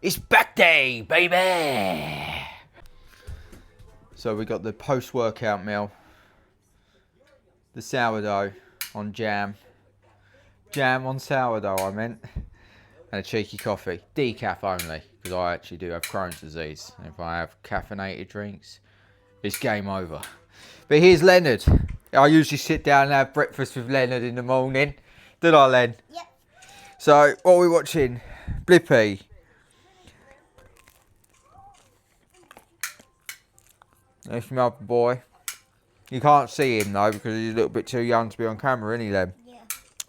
It's back day, baby! So we got the post-workout meal, the sourdough on jam on sourdough I meant, and a cheeky coffee. Decaf only, because I actually do have Crohn's disease. And if I have caffeinated drinks, it's game over. But here's Leonard. I usually sit down and have breakfast with Leonard in the morning. Did I, Len? Yep. So, what are we watching? Blippi. There's my other boy. You can't see him though because he's a little bit too young to be on camera, isn't he, Len? Yeah.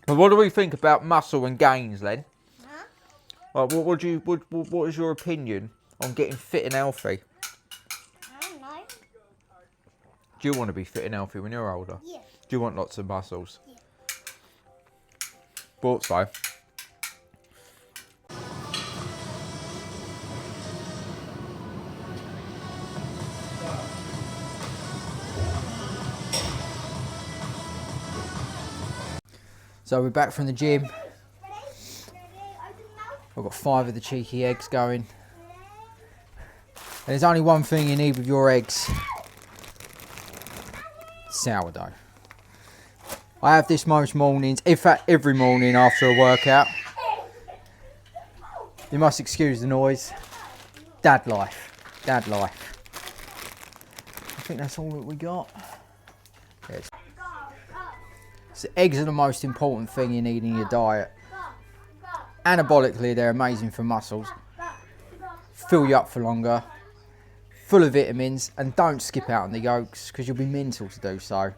But what do we think about muscle and gains, Len? Huh? Well, what is your opinion on getting fit and healthy? I don't know. Do you want to be fit and healthy when you're older? Yeah. Do you want lots of muscles? Yeah. Thought so. So we're back from the gym. I've got 5 of the cheeky eggs going. And there's only one thing you need with your eggs. Sourdough. I have this most mornings, in fact every morning after a workout. You must excuse the noise. Dad life. Dad life. I think that's all that we got. Yes. So eggs are the most important thing you need in your diet. Anabolically, they're amazing for muscles. Fill you up for longer. Full of vitamins, and don't skip out on the yolks because you'll be mental to do so.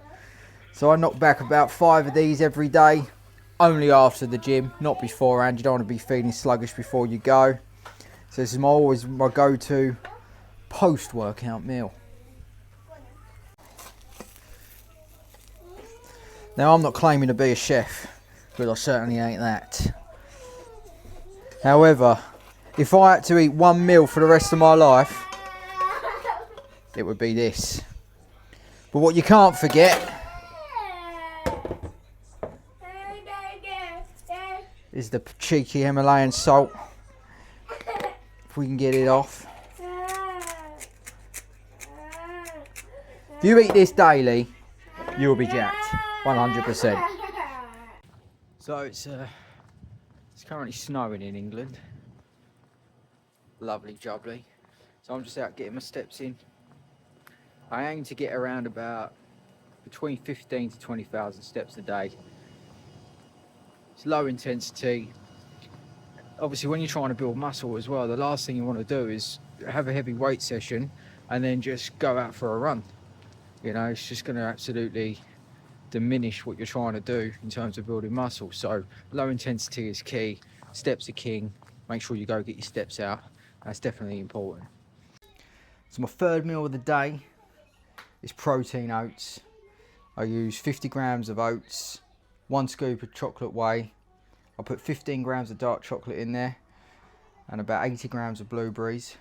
So I knock back about 5 of these every day, only after the gym, not beforehand. You don't want to be feeling sluggish before you go. So this is always my go-to post-workout meal. Now I'm not claiming to be a chef, but I certainly ain't that. However, if I had to eat one meal for the rest of my life, it would be this. But what you can't forget is the cheeky Himalayan salt. If we can get it off. If you eat this daily, you'll be jacked, 100%. So it's currently snowing in England. Lovely jubbly. So I'm just out getting my steps in. I aim to get around about between 15 to 20,000 steps a day. It's low intensity. Obviously when you're trying to build muscle as well, the last thing you want to do is have a heavy weight session and then just go out for a run. You know, it's just going to absolutely diminish what you're trying to do in terms of building muscle. So low intensity is key. Steps are king. Make sure you go get your steps out. That's definitely important. So my third meal of the day is protein oats. I use 50 grams of oats, 1 scoop of chocolate whey. I put 15 grams of dark chocolate in there and about 80 grams of blueberries.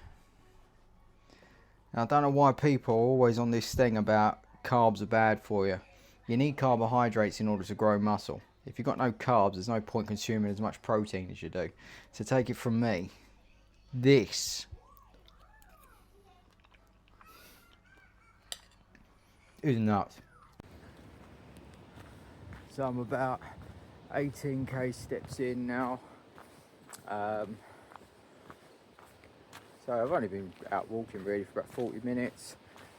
Now, I don't know why people are always on this thing about carbs are bad for you. You need carbohydrates in order to grow muscle. If you've got no carbs, there's no point consuming as much protein as you do. So take it from me. This is nuts. So I'm about 18k steps in now. So I've only been out walking really for about 40 minutes.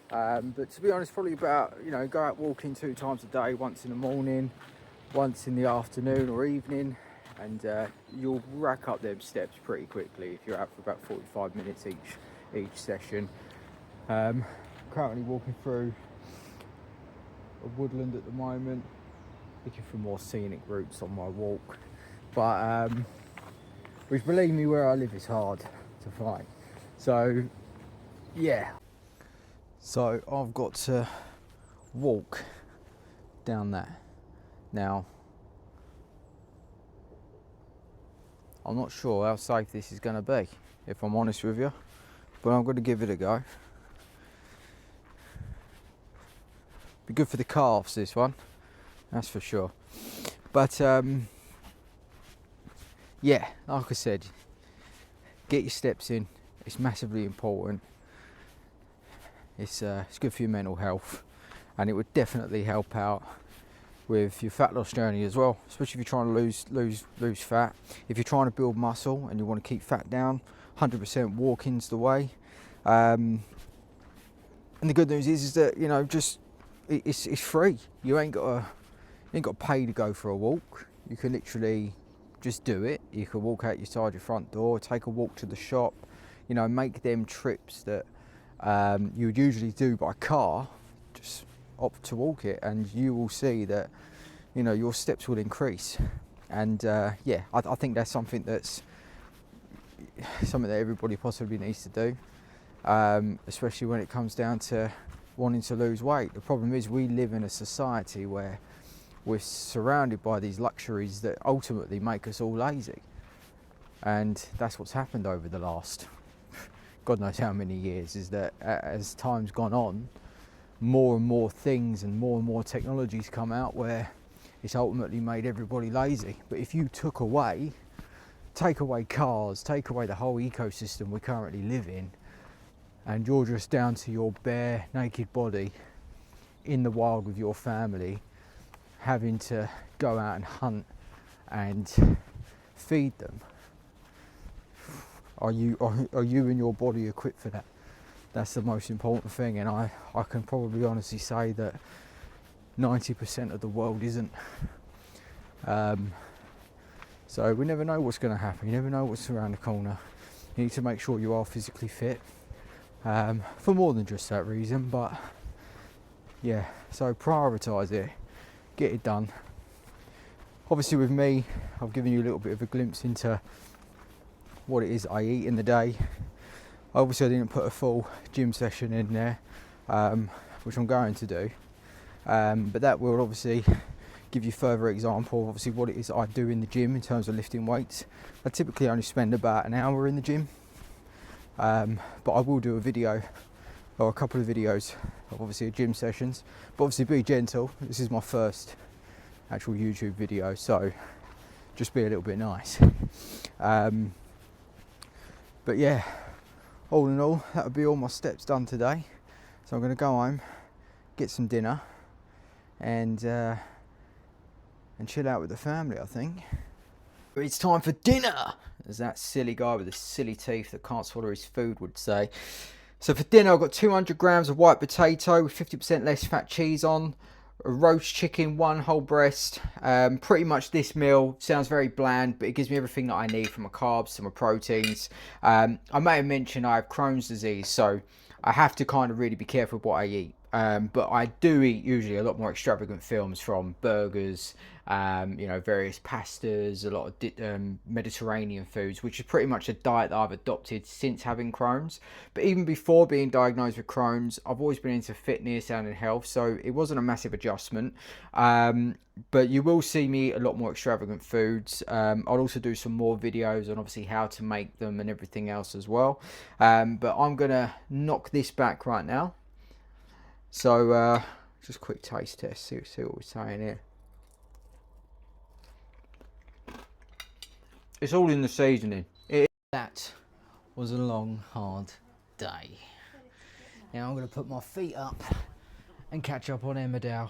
But to be honest, probably about, go out walking 2 times a day, once in the morning, once in the afternoon or evening, and you'll rack up them steps pretty quickly if you're out for about 45 minutes each session. Currently walking through a woodland at the moment, looking for more scenic routes on my walk, but which, believe me, where I live is hard to find. So yeah, so I've got to walk down that. Now I'm not sure how safe this is going to be, if I'm honest with you, but I'm going to give it a go. Be good for the calves, this one, that's for sure. But yeah, like I said, get your steps in. It's massively important. It's good for your mental health, and it would definitely help out with your fat loss journey as well, especially if you're trying to lose fat. If you're trying to build muscle and you want to keep fat down, 100% walking's the way. And the good news is that, you know, just it's free. You ain't got to pay to go for a walk. You can literally just do it. You can walk out outside your front door, take a walk to the shop, you know, make them trips that you would usually do by car. Just opt to walk it, and you will see that, you know, your steps will increase. And yeah, I think that's something that everybody possibly needs to do, especially when it comes down to wanting to lose weight. The problem is we live in a society where we're surrounded by these luxuries that ultimately make us all lazy, and that's what's happened over the last God knows how many years. Is that as time's gone on, more and more things and more technologies come out where it's ultimately made everybody lazy. But if you take away cars, take away the whole ecosystem we currently live in, and you're just down to your bare naked body in the wild with your family, having to go out and hunt and feed them, are you and your body equipped for that? That's the most important thing, and I can probably honestly say that 90% of the world isn't. So we never know what's going to happen. You never know what's around the corner. You need to make sure you are physically fit, for more than just that reason. But yeah, so prioritise it, get it done. Obviously with me, I've given you a little bit of a glimpse into what it is I eat in the day. Obviously I didn't put a full gym session in there, which I'm going to do, but that will obviously give you further example of obviously what it is I do in the gym in terms of lifting weights. I typically only spend about an hour in the gym, but I will do a video or a couple of videos of obviously gym sessions, but obviously be gentle. This is my first actual YouTube video, so just be a little bit nice. But yeah, all in all, that would be all my steps done today. So I'm going to go home, get some dinner, and chill out with the family, I think. It's time for dinner, as that silly guy with the silly teeth that can't swallow his food would say. So for dinner, I've got 200 grams of white potato with 50% less fat cheese on, a roast chicken, 1 whole breast. Pretty much this meal sounds very bland, but it gives me everything that I need from my carbs to my proteins. I may have mentioned I have Crohn's disease, so I have to kind of really be careful with what I eat. But I do eat usually a lot more extravagant films, from burgers, you know, various pastas, a lot of Mediterranean foods, which is pretty much a diet that I've adopted since having Crohn's. But even before being diagnosed with Crohn's, I've always been into fitness and in health, so it wasn't a massive adjustment. But you will see me eat a lot more extravagant foods. I'll also do some more videos on obviously how to make them and everything else as well. But I'm gonna knock this back right now. So just a quick taste test, see what we're saying here. It's all in the seasoning. That was a long, hard day. Now I'm going to put my feet up and catch up on Emmerdale.